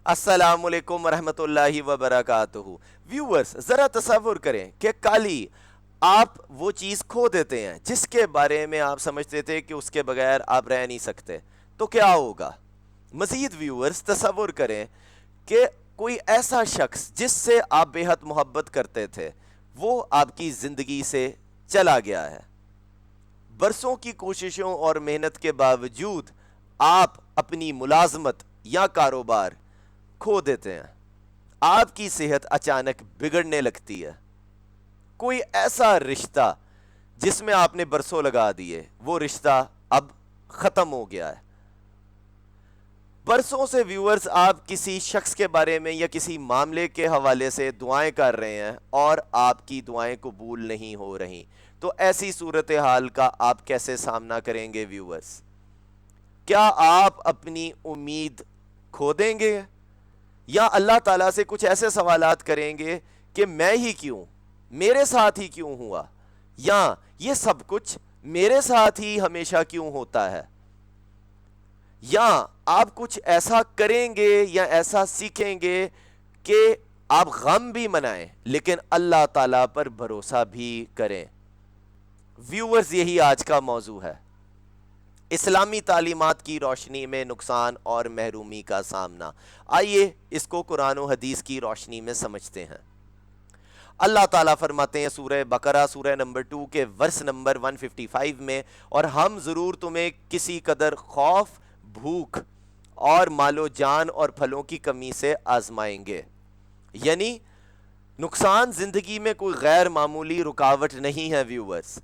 السلام علیکم ورحمۃ اللہ وبرکاتہ۔ ویورز ذرا تصور کریں کہ کل ہی آپ وہ چیز کھو دیتے ہیں جس کے بارے میں آپ سمجھتے تھے کہ اس کے بغیر آپ رہ نہیں سکتے، تو کیا ہوگا؟ مزید ویورز تصور کریں کہ کوئی ایسا شخص جس سے آپ بے حد محبت کرتے تھے وہ آپ کی زندگی سے چلا گیا ہے۔ برسوں کی کوششوں اور محنت کے باوجود آپ اپنی ملازمت یا کاروبار کھو دیتے ہیں، آپ کی صحت اچانک بگڑنے لگتی ہے، کوئی ایسا رشتہ جس میں آپ نے برسوں لگا دیے وہ رشتہ اب ختم ہو گیا ہے۔ برسوں سے ویورز آپ کسی شخص کے بارے میں یا کسی معاملے کے حوالے سے دعائیں کر رہے ہیں اور آپ کی دعائیں قبول نہیں ہو رہی، تو ایسی صورتحال کا آپ کیسے سامنا کریں گے ویورز؟ کیا آپ اپنی امید کھو دیں گے یا اللہ تعالیٰ سے کچھ ایسے سوالات کریں گے کہ میں ہی کیوں، میرے ساتھ ہی کیوں ہوا، یا یہ سب کچھ میرے ساتھ ہی ہمیشہ کیوں ہوتا ہے؟ یا آپ کچھ ایسا کریں گے یا ایسا سیکھیں گے کہ آپ غم بھی منائیں لیکن اللہ تعالیٰ پر بھروسہ بھی کریں؟ ویورز یہی آج کا موضوع ہے، اسلامی تعلیمات کی روشنی میں نقصان اور محرومی کا سامنا۔ آئیے اس کو قرآن و حدیث کی روشنی میں سمجھتے ہیں۔ اللہ تعالیٰ فرماتے ہیں سورہ بقرہ سورہ نمبر 2 کے ورس نمبر 155 میں، اور ہم ضرور تمہیں کسی قدر خوف، بھوک اور مال و جان اور پھلوں کی کمی سے آزمائیں گے۔ یعنی نقصان زندگی میں کوئی غیر معمولی رکاوٹ نہیں ہے ویورز،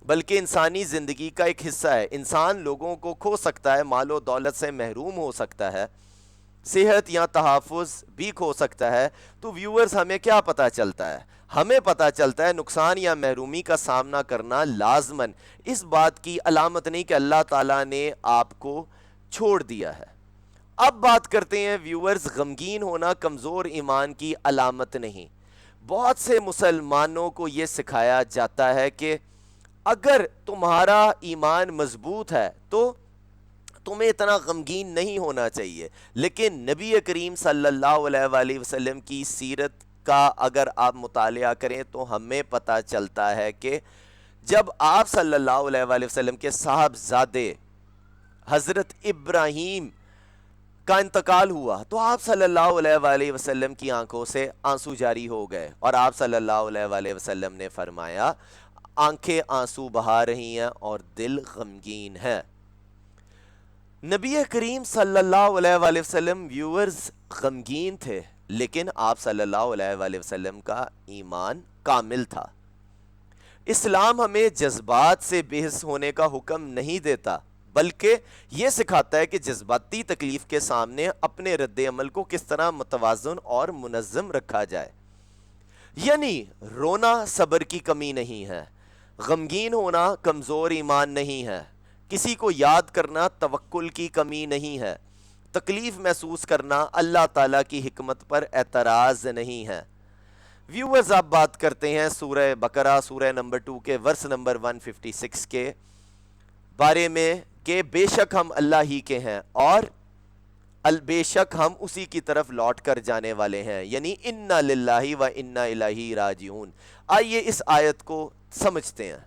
بلکہ انسانی زندگی کا ایک حصہ ہے۔ انسان لوگوں کو کھو سکتا ہے، مال و دولت سے محروم ہو سکتا ہے، صحت یا تحفظ بھی کھو سکتا ہے۔ تو ویورز ہمیں کیا پتہ چلتا ہے؟ ہمیں پتہ چلتا ہے نقصان یا محرومی کا سامنا کرنا لازماً اس بات کی علامت نہیں کہ اللہ تعالیٰ نے آپ کو چھوڑ دیا ہے۔ اب بات کرتے ہیں ویورز، غمگین ہونا کمزور ایمان کی علامت نہیں۔ بہت سے مسلمانوں کو یہ سکھایا جاتا ہے کہ اگر تمہارا ایمان مضبوط ہے تو تمہیں اتنا غمگین نہیں ہونا چاہیے، لیکن نبی کریم صلی اللہ علیہ وآلہ وسلم کی سیرت کا اگر آپ مطالعہ کریں تو ہمیں پتہ چلتا ہے کہ جب آپ صلی اللہ علیہ وآلہ وسلم کے صاحبزادے حضرت ابراہیم کا انتقال ہوا تو آپ صلی اللہ علیہ وآلہ وسلم کی آنکھوں سے آنسو جاری ہو گئے، اور آپ صلی اللہ علیہ وآلہ وسلم نے فرمایا آنکھیں آنسو بہا رہی ہیں اور دل غمگین ہے۔ نبی کریم صلی اللہ علیہ وآلہ وسلم ویورز غمگین تھے، لیکن آپ صلی اللہ علیہ وآلہ وسلم کا ایمان کامل تھا۔ اسلام ہمیں جذبات سے بحث ہونے کا حکم نہیں دیتا، بلکہ یہ سکھاتا ہے کہ جذباتی تکلیف کے سامنے اپنے رد عمل کو کس طرح متوازن اور منظم رکھا جائے۔ یعنی رونا صبر کی کمی نہیں ہے، غمگین ہونا کمزور ایمان نہیں ہے، کسی کو یاد کرنا توکل کی کمی نہیں ہے، تکلیف محسوس کرنا اللہ تعالیٰ کی حکمت پر اعتراض نہیں ہے۔ ویورز آپ بات کرتے ہیں سورہ بقرہ سورہ نمبر 2 کے ورس نمبر 156 کے بارے میں کہ بے شک ہم اللہ ہی کے ہیں اور بے شک ہم اسی کی طرف لوٹ کر جانے والے ہیں، یعنی انا للہ و انا الیہ راجعون۔ آئیے اس آیت کو سمجھتے ہیں۔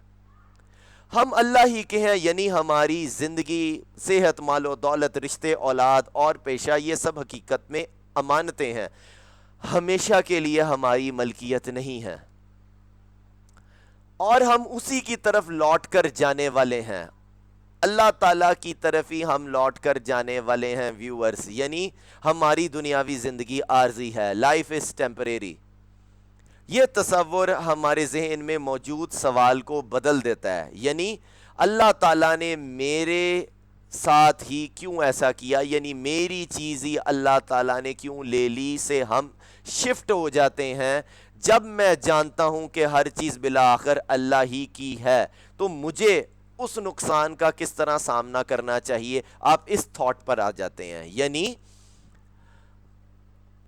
ہم اللہ ہی کے ہیں یعنی ہماری زندگی، صحت، مال و دولت، رشتے، اولاد اور پیشہ، یہ سب حقیقت میں امانتیں ہیں، ہمیشہ کے لیے ہماری ملکیت نہیں ہے، اور ہم اسی کی طرف لوٹ کر جانے والے ہیں۔ اللہ تعالیٰ کی طرف ہی ہم لوٹ کر جانے والے ہیں ویورز، یعنی ہماری دنیاوی زندگی عارضی ہے، لائف از ٹیمپریری۔ یہ تصور ہمارے ذہن میں موجود سوال کو بدل دیتا ہے، یعنی اللہ تعالیٰ نے میرے ساتھ ہی کیوں ایسا کیا، یعنی میری چیز ہی اللہ تعالیٰ نے کیوں لے لی سے ہم شفٹ ہو جاتے ہیں۔ جب میں جانتا ہوں کہ ہر چیز بالآخر اللہ ہی کی ہے تو مجھے اس نقصان کا کس طرح سامنا کرنا چاہیے، آپ اس تھاٹ پر آ جاتے ہیں۔ یعنی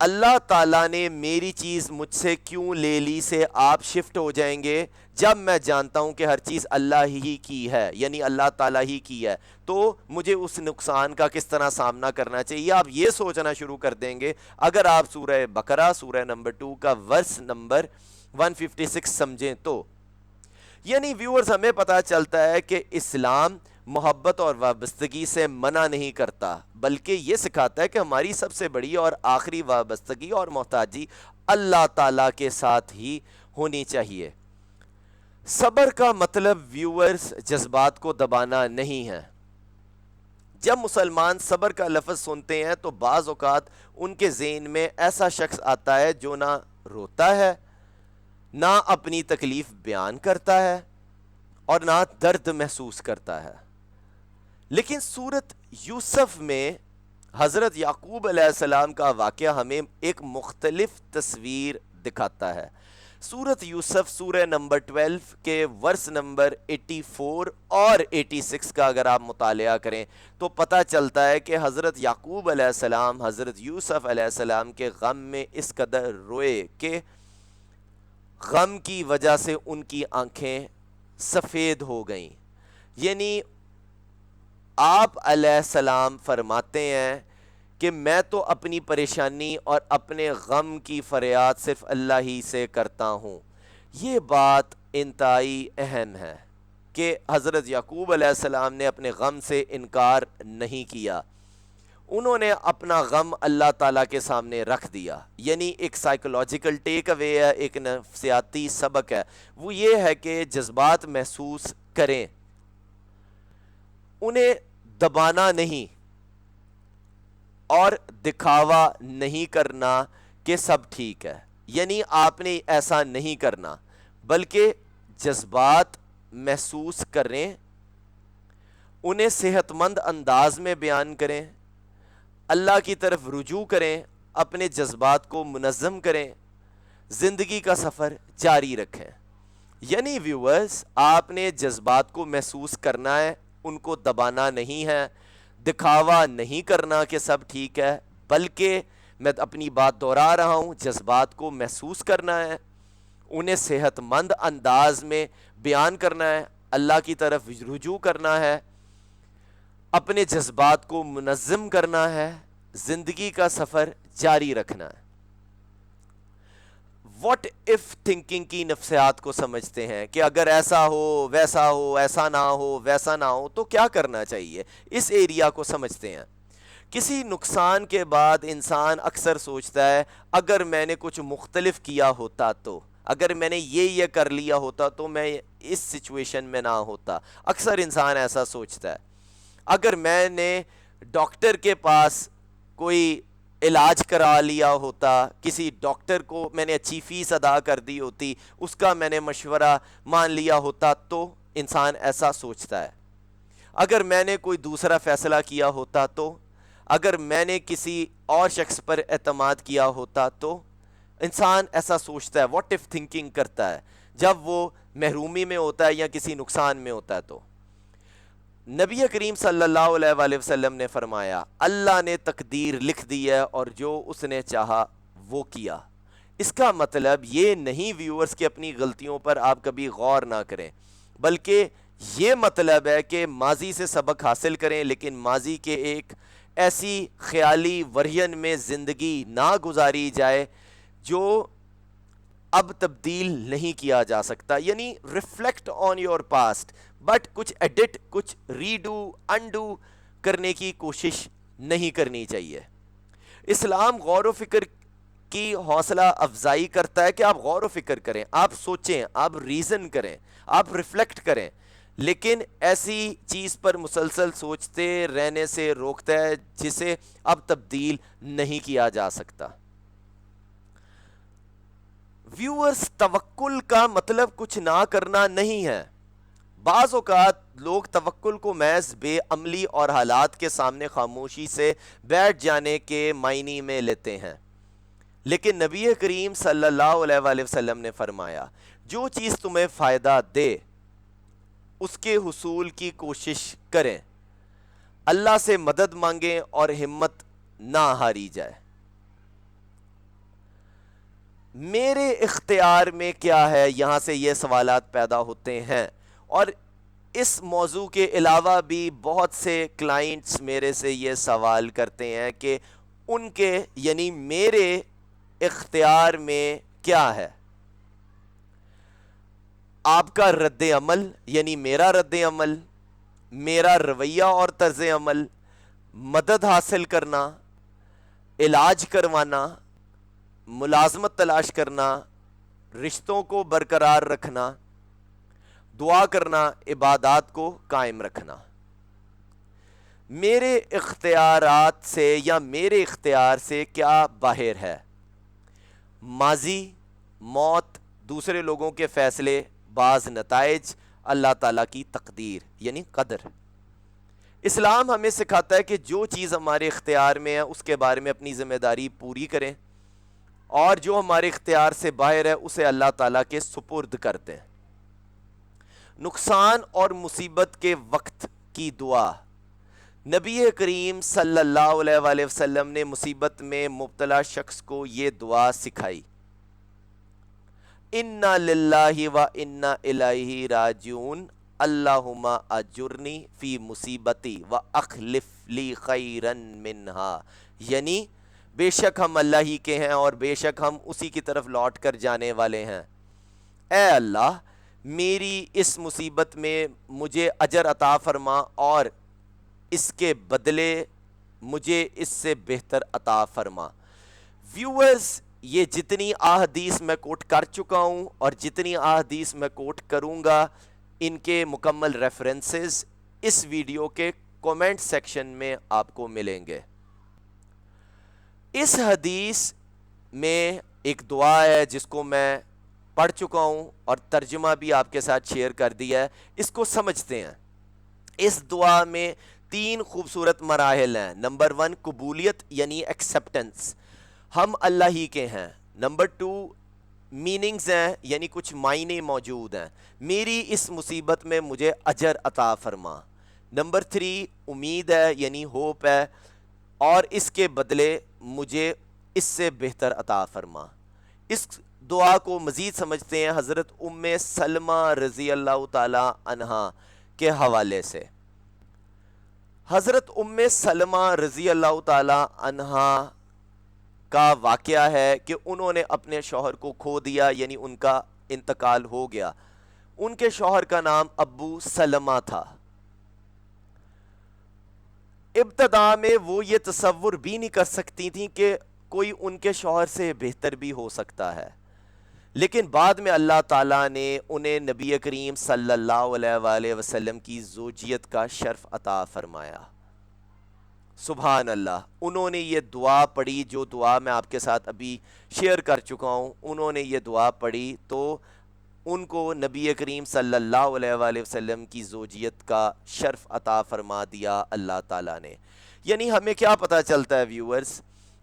اللہ تعالیٰ نے میری چیز مجھ سے کیوں لے لی سے آپ شفٹ ہو جائیں گے جب میں جانتا ہوں کہ ہر چیز اللہ ہی کی ہے، یعنی اللہ تعالیٰ ہی کی ہے، تو مجھے اس نقصان کا کس طرح سامنا کرنا چاہیے، آپ یہ سوچنا شروع کر دیں گے اگر آپ سورہ بقرہ سورہ نمبر 2 کا ورس نمبر 156 سمجھیں تو۔ یعنی ویورز ہمیں پتہ چلتا ہے کہ اسلام محبت اور وابستگی سے منع نہیں کرتا، بلکہ یہ سکھاتا ہے کہ ہماری سب سے بڑی اور آخری وابستگی اور محتاجی اللہ تعالیٰ کے ساتھ ہی ہونی چاہیے۔ صبر کا مطلب ویورز جذبات کو دبانا نہیں ہے۔ جب مسلمان صبر کا لفظ سنتے ہیں تو بعض اوقات ان کے ذہن میں ایسا شخص آتا ہے جو نہ روتا ہے، نہ اپنی تکلیف بیان کرتا ہے اور نہ درد محسوس کرتا ہے۔ لیکن سورت یوسف میں حضرت یعقوب علیہ السلام کا واقعہ ہمیں ایک مختلف تصویر دکھاتا ہے۔ سورت یوسف سورہ نمبر 12 کے ورس نمبر 84 اور 86 کا اگر آپ مطالعہ کریں تو پتہ چلتا ہے کہ حضرت یعقوب علیہ السلام حضرت یوسف علیہ السلام کے غم میں اس قدر روئے کہ غم کی وجہ سے ان کی آنکھیں سفید ہو گئیں۔ یعنی آپ علیہ السلام فرماتے ہیں کہ میں تو اپنی پریشانی اور اپنے غم کی فریاد صرف اللہ ہی سے کرتا ہوں۔ یہ بات انتہائی اہم ہے کہ حضرت یعقوب علیہ السلام نے اپنے غم سے انکار نہیں کیا، انہوں نے اپنا غم اللہ تعالیٰ کے سامنے رکھ دیا۔ یعنی ایک سائیکولوجیکل ٹیک اوے ہے، ایک نفسیاتی سبق ہے، وہ یہ ہے کہ جذبات محسوس کریں، انہیں دبانا نہیں اور دکھاوا نہیں کرنا کہ سب ٹھیک ہے۔ یعنی آپ نے ایسا نہیں کرنا بلکہ جذبات محسوس کریں، انہیں صحت مند انداز میں بیان کریں، اللہ کی طرف رجوع کریں، اپنے جذبات کو منظم کریں، زندگی کا سفر جاری رکھیں۔ یعنی ویورز آپ نے جذبات کو محسوس کرنا ہے، ان کو دبانا نہیں ہے، دکھاوا نہیں کرنا کہ سب ٹھیک ہے، بلکہ میں اپنی بات دہرا رہا ہوں، جذبات کو محسوس کرنا ہے، انہیں صحت مند انداز میں بیان کرنا ہے، اللہ کی طرف رجوع کرنا ہے، اپنے جذبات کو منظم کرنا ہے، زندگی کا سفر جاری رکھنا ہے۔ واٹ اف تھنکنگ کی نفسیات کو سمجھتے ہیں کہ اگر ایسا ہو ویسا ہو، ایسا نہ ہو ویسا نہ ہو تو کیا کرنا چاہیے، اس ایریا کو سمجھتے ہیں۔ کسی نقصان کے بعد انسان اکثر سوچتا ہے اگر میں نے کچھ مختلف کیا ہوتا تو، اگر میں نے یہ کر لیا ہوتا تو میں اس سچویشن میں نہ ہوتا، اکثر انسان ایسا سوچتا ہے۔ اگر میں نے ڈاکٹر کے پاس کوئی علاج کرا لیا ہوتا، کسی ڈاکٹر کو میں نے اچھی فیس ادا کر دی ہوتی، اس کا میں نے مشورہ مان لیا ہوتا تو انسان ایسا سوچتا ہے۔ اگر میں نے کوئی دوسرا فیصلہ کیا ہوتا تو، اگر میں نے کسی اور شخص پر اعتماد کیا ہوتا تو انسان ایسا سوچتا ہے، واٹ اف تھنکنگ کرتا ہے جب وہ محرومی میں ہوتا ہے یا کسی نقصان میں ہوتا ہے۔ تو نبی کریم صلی اللہ علیہ وآلہ وسلم نے فرمایا اللہ نے تقدیر لکھ دی ہے اور جو اس نے چاہا وہ کیا۔ اس کا مطلب یہ نہیں ویورز کہ اپنی غلطیوں پر آپ کبھی غور نہ کریں، بلکہ یہ مطلب ہے کہ ماضی سے سبق حاصل کریں، لیکن ماضی کے ایک ایسی خیالی ورژن میں زندگی نہ گزاری جائے جو اب تبدیل نہیں کیا جا سکتا۔ یعنی reflect on your past, but کچھ ایڈٹ، کچھ ریڈو انڈو کرنے کی کوشش نہیں کرنی چاہیے۔ اسلام غور و فکر کی حوصلہ افزائی کرتا ہے کہ آپ غور و فکر کریں، آپ سوچیں، آپ ریزن کریں، آپ ریفلیکٹ کریں، لیکن ایسی چیز پر مسلسل سوچتے رہنے سے روکتا ہے جسے اب تبدیل نہیں کیا جا سکتا۔ ویورز توکل کا مطلب کچھ نہ کرنا نہیں ہے۔ بعض اوقات لوگ توکل کو محض بے عملی اور حالات کے سامنے خاموشی سے بیٹھ جانے کے معنی میں لیتے ہیں، لیکن نبی کریم صلی اللہ علیہ وآلہ وسلم نے فرمایا جو چیز تمہیں فائدہ دے اس کے حصول کی کوشش کریں، اللہ سے مدد مانگیں اور ہمت نہ ہاری جائے۔ میرے اختیار میں کیا ہے، یہاں سے یہ سوالات پیدا ہوتے ہیں. اور اس موضوع کے علاوہ بھی بہت سے کلائنٹس میرے سے یہ سوال کرتے ہیں کہ ان کے یعنی میرے اختیار میں کیا ہے. آپ کا رد عمل یعنی میرا رد عمل، میرا رویہ اور طرز عمل، مدد حاصل کرنا، علاج کروانا، ملازمت تلاش کرنا، رشتوں کو برقرار رکھنا، دعا کرنا، عبادات کو قائم رکھنا. میرے اختیارات سے یا میرے اختیار سے کیا باہر ہے؟ ماضی، موت، دوسرے لوگوں کے فیصلے، بعض نتائج، اللہ تعالیٰ کی تقدیر یعنی قدر. اسلام ہمیں سکھاتا ہے کہ جو چیز ہمارے اختیار میں ہے اس کے بارے میں اپنی ذمہ داری پوری کریں، اور جو ہمارے اختیار سے باہر ہے اسے اللہ تعالیٰ کے سپرد کر دیں. نقصان اور مصیبت کے وقت کی دعا. نبی کریم صلی اللہ علیہ وآلہ وسلم نے مصیبت میں مبتلا شخص کو یہ دعا سکھائی: انا للہ و انا الیہ راجعون اللہم اجرنی فی مصیبتی و اخلف لی خیرا منہا. یعنی بے شک ہم اللہ ہی کے ہیں اور بے شک ہم اسی کی طرف لوٹ کر جانے والے ہیں. اے اللہ، میری اس مصیبت میں مجھے اجر عطا فرما اور اس کے بدلے مجھے اس سے بہتر عطا فرما. ویورز، یہ جتنی احادیث میں کوٹ کر چکا ہوں اور جتنی احادیث میں کوٹ کروں گا، ان کے مکمل ریفرنسز اس ویڈیو کے کومنٹ سیکشن میں آپ کو ملیں گے. اس حدیث میں ایک دعا ہے جس کو میں پڑھ چکا ہوں اور ترجمہ بھی آپ کے ساتھ شیئر کر دیا ہے. اس کو سمجھتے ہیں. اس دعا میں 3 خوبصورت مراحل ہیں. نمبر 1 قبولیت یعنی ایکسیپٹنس، ہم اللہ ہی کے ہیں. نمبر 2 میننگز ہیں یعنی کچھ معنی موجود ہیں، میری اس مصیبت میں مجھے اجر عطا فرما. نمبر 3 امید ہے یعنی ہوپ ہے، اور اس کے بدلے مجھے اس سے بہتر عطا فرما. اس دعا کو مزید سمجھتے ہیں حضرت ام سلمہ رضی اللہ تعالی عنہا کے حوالے سے. حضرت ام سلمہ رضی اللہ تعالی عنہا کا واقعہ ہے کہ انہوں نے اپنے شوہر کو کھو دیا، یعنی ان کا انتقال ہو گیا. ان کے شوہر کا نام ابو سلمہ تھا. ابتدا میں وہ یہ تصور بھی نہیں کر سکتی تھیں کہ کوئی ان کے شوہر سے بہتر بھی ہو سکتا ہے، لیکن بعد میں اللہ تعالیٰ نے انہیں نبی کریم صلی اللہ علیہ وآلہ وسلم کی زوجیت کا شرف عطا فرمایا. سبحان اللہ. انہوں نے یہ دعا پڑھی، جو دعا میں آپ کے ساتھ ابھی شیئر کر چکا ہوں. انہوں نے یہ دعا پڑھی تو ان کو نبی کریم صلی اللہ علیہ وآلہ وسلم کی زوجیت کا شرف عطا فرما دیا اللہ تعالیٰ نے. یعنی ہمیں کیا پتہ چلتا ہے ویورز؟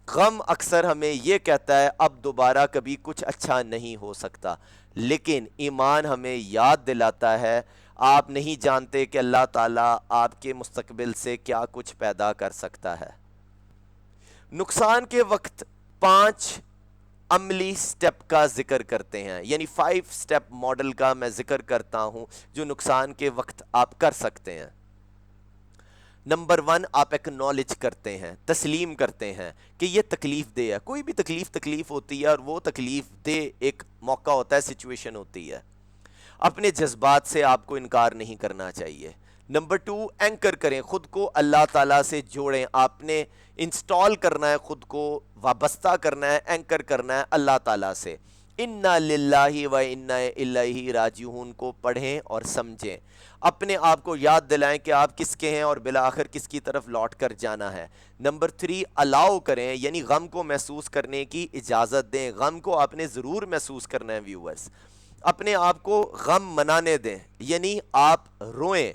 غم اکثر ہمیں یہ کہتا ہے اب دوبارہ کبھی کچھ اچھا نہیں ہو سکتا، لیکن ایمان ہمیں یاد دلاتا ہے آپ نہیں جانتے کہ اللہ تعالیٰ آپ کے مستقبل سے کیا کچھ پیدا کر سکتا ہے. نقصان کے وقت 5 عملی سٹیپ کا ذکر کرتے ہیں، یعنی 5 سٹیپ ماڈل کا میں ذکر کرتا ہوں جو نقصان کے وقت آپ کر سکتے ہیں. نمبر 1 آپ ایکنالج کرتے ہیں، تسلیم کرتے ہیں کہ یہ تکلیف دہ ہے. کوئی بھی تکلیف ہوتی ہے اور وہ تکلیف دہ ایک موقع ہوتا ہے، سچویشن ہوتی ہے. اپنے جذبات سے آپ کو انکار نہیں کرنا چاہیے. نمبر 2 اینکر کریں، خود کو اللہ تعالیٰ سے جوڑیں. آپ نے انسٹال کرنا ہے، خود کو وابستہ کرنا ہے، اینکر کرنا ہے اللہ تعالیٰ سے. انا للہ و انا الیہ راجعون کو پڑھیں اور سمجھیں. اپنے آپ کو یاد دلائیں کہ آپ کس کے ہیں اور بالآخر کس کی طرف لوٹ کر جانا ہے. نمبر 3 الاؤ کریں، یعنی غم کو محسوس کرنے کی اجازت دیں. غم کو آپ نے ضرور محسوس کرنا ہے ویورز. اپنے آپ کو غم منانے دیں، یعنی آپ روئیں،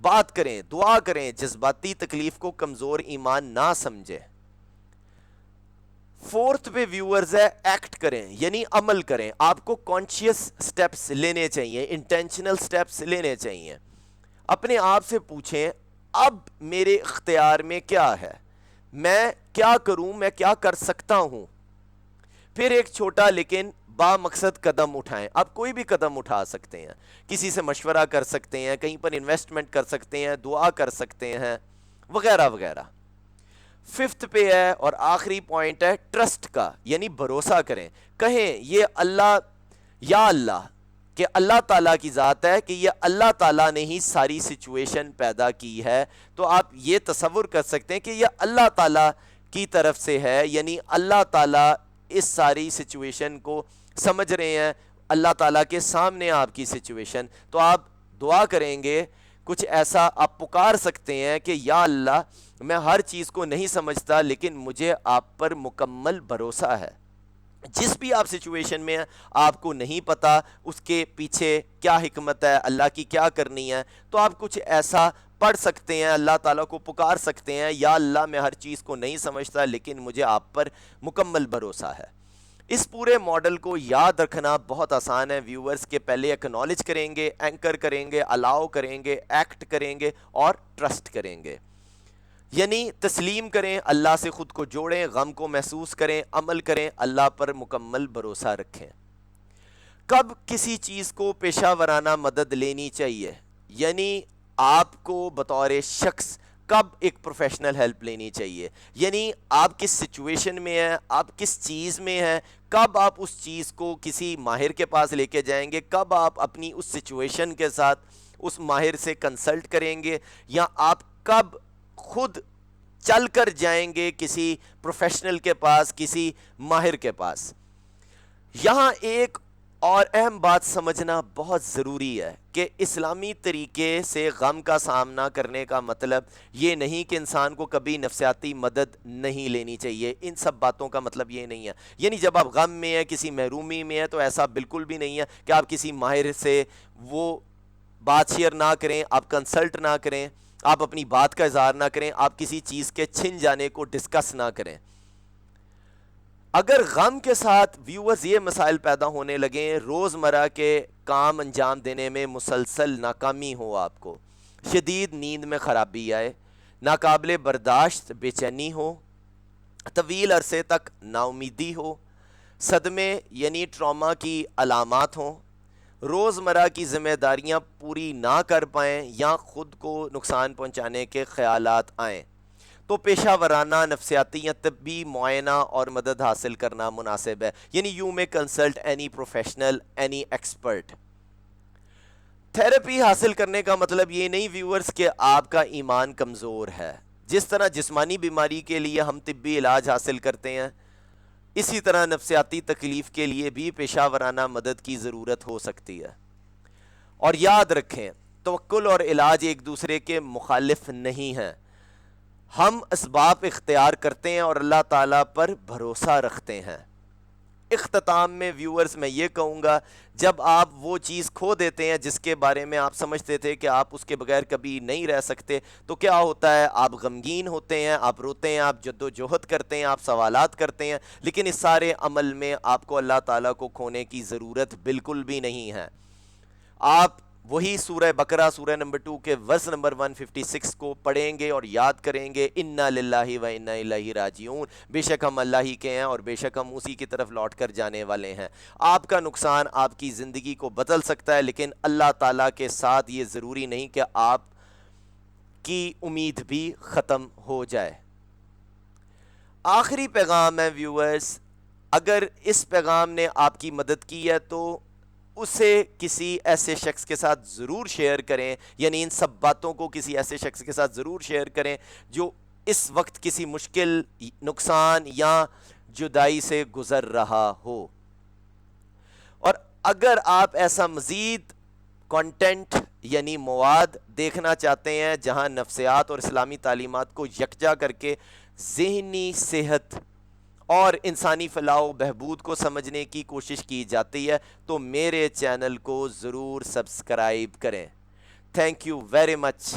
بات کریں، دعا کریں. جذباتی تکلیف کو کمزور ایمان نہ سمجھیں. 4 پہ ویورز ہے ایکٹ کریں، یعنی عمل کریں. آپ کو کانشیس سٹیپس لینے چاہیے، انٹینشنل سٹیپس لینے چاہیے. اپنے آپ سے پوچھیں اب میرے اختیار میں کیا ہے، میں کیا کروں، میں کیا کر سکتا ہوں. پھر ایک چھوٹا لیکن با مقصد قدم اٹھائیں. آپ کوئی بھی قدم اٹھا سکتے ہیں, کسی سے مشورہ کر سکتے ہیں, کہیں پر انویسٹمنٹ کر سکتے ہیں, دعا کر سکتے ہیں, وغیرہ وغیرہ. ففتھ پہ ہے اور آخری پوائنٹ ہے ٹرسٹ کا, یعنی بھروسہ کریں. کہیں یہ اللہ, یا اللہ, کہ اللہ تعالیٰ کی ذات ہے, کہ یہ اللہ تعالیٰ نے ہی ساری سچویشن پیدا کی ہے. تو آپ یہ تصور کر سکتے ہیں کہ یہ اللہ تعالیٰ کی طرف سے ہے, یعنی اللہ تعالیٰ اس ساری سچویشن کو سمجھ رہے ہیں. اللہ تعالیٰ کے سامنے آپ کی سچویشن, تو آپ دعا کریں گے کچھ ایسا, آپ پکار سکتے ہیں کہ یا اللہ میں ہر چیز کو نہیں سمجھتا لیکن مجھے آپ پر مکمل بھروسہ ہے. جس بھی آپ سچویشن میں ہیں, آپ کو نہیں پتا اس کے پیچھے کیا حکمت ہے, اللہ کی کیا کرنی ہے, تو آپ کچھ ایسا پڑھ سکتے ہیں, اللہ تعالیٰ کو پکار سکتے ہیں, یا اللہ میں ہر چیز کو نہیں سمجھتا لیکن مجھے آپ پر مکمل بھروسہ ہے. اس پورے ماڈل کو یاد رکھنا بہت آسان ہے ویورز, کے پہلے ایکنالج کریں گے, اینکر کریں گے, الاؤ کریں گے, ایکٹ کریں گے اور ٹرسٹ کریں گے. یعنی تسلیم کریں, اللہ سے خود کو جوڑیں, غم کو محسوس کریں, عمل کریں, اللہ پر مکمل بھروسہ رکھیں. کب کسی چیز کو پیشہ ورانہ مدد لینی چاہیے, یعنی آپ کو بطور شخص کب ایک پروفیشنل ہیلپ لینی چاہیے, یعنی آپ کس سچویشن میں ہیں, آپ کس چیز میں ہیں, کب آپ اس چیز کو کسی ماہر کے پاس لے کے جائیں گے, کب آپ اپنی اس سچویشن کے ساتھ اس ماہر سے کنسلٹ کریں گے, یا آپ کب خود چل کر جائیں گے کسی پروفیشنل کے پاس, کسی ماہر کے پاس. یہاں ایک اور اہم بات سمجھنا بہت ضروری ہے کہ اسلامی طریقے سے غم کا سامنا کرنے کا مطلب یہ نہیں کہ انسان کو کبھی نفسیاتی مدد نہیں لینی چاہیے. ان سب باتوں کا مطلب یہ نہیں ہے. یعنی جب آپ غم میں ہیں, کسی محرومی میں ہیں, تو ایسا بالکل بھی نہیں ہے کہ آپ کسی ماہر سے وہ بات شیئر نہ کریں, آپ کنسلٹ نہ کریں, آپ اپنی بات کا اظہار نہ کریں, آپ کسی چیز کے چھن جانے کو ڈسکس نہ کریں. اگر غم کے ساتھ ویورز یہ مسائل پیدا ہونے لگیں, روزمرہ کے کام انجام دینے میں مسلسل ناکامی ہو, آپ کو شدید نیند میں خرابی آئے, ناقابل برداشت بے چینی ہو, طویل عرصے تک نا امیدی ہو, صدمے یعنی ٹراما کی علامات ہوں, روزمرہ کی ذمہ داریاں پوری نہ کر پائیں, یا خود کو نقصان پہنچانے کے خیالات آئیں, تو پیشہ ورانہ نفسیاتی یا طبی معائنہ اور مدد حاصل کرنا مناسب ہے. یعنی یو میں consult any professional, any expert. Therapy حاصل کرنے کا مطلب یہ نہیں ویورز کہ آپ کا ایمان کمزور ہے. جس طرح جسمانی بیماری کے لیے ہم طبی علاج حاصل کرتے ہیں, اسی طرح نفسیاتی تکلیف کے لیے بھی پیشہ ورانہ مدد کی ضرورت ہو سکتی ہے. اور یاد رکھیں, توکل اور علاج ایک دوسرے کے مخالف نہیں ہیں. ہم اسباب اختیار کرتے ہیں اور اللہ تعالیٰ پر بھروسہ رکھتے ہیں. اختتام میں ویورز میں یہ کہوں گا, جب آپ وہ چیز کھو دیتے ہیں جس کے بارے میں آپ سمجھتے تھے کہ آپ اس کے بغیر کبھی نہیں رہ سکتے, تو کیا ہوتا ہے, آپ غمگین ہوتے ہیں, آپ روتے ہیں, آپ جد و جہد کرتے ہیں, آپ سوالات کرتے ہیں, لیکن اس سارے عمل میں آپ کو اللہ تعالیٰ کو کھونے کی ضرورت بالکل بھی نہیں ہے. آپ وہی سورہ بقرہ سورہ نمبر 2 کے ورس نمبر 156 کو پڑھیں گے اور یاد کریں گے, انا للہ و انا الیہ راجعون, بے شک ہم اللہ ہی کے ہیں اور بے شک ہم اسی کی طرف لوٹ کر جانے والے ہیں. آپ کا نقصان آپ کی زندگی کو بدل سکتا ہے, لیکن اللہ تعالیٰ کے ساتھ یہ ضروری نہیں کہ آپ کی امید بھی ختم ہو جائے. آخری پیغام ہے ویورز, اگر اس پیغام نے آپ کی مدد کی ہے تو اسے کسی ایسے شخص کے ساتھ ضرور شیئر کریں, یعنی ان سب باتوں کو کسی ایسے شخص کے ساتھ ضرور شیئر کریں جو اس وقت کسی مشکل, نقصان یا جدائی سے گزر رہا ہو. اور اگر آپ ایسا مزید کنٹینٹ یعنی مواد دیکھنا چاہتے ہیں جہاں نفسیات اور اسلامی تعلیمات کو یکجا کر کے ذہنی صحت اور انسانی فلاح و بہبود کو سمجھنے کی کوشش کی جاتی ہے, تو میرے چینل کو ضرور سبسکرائب کریں. Thank you very much.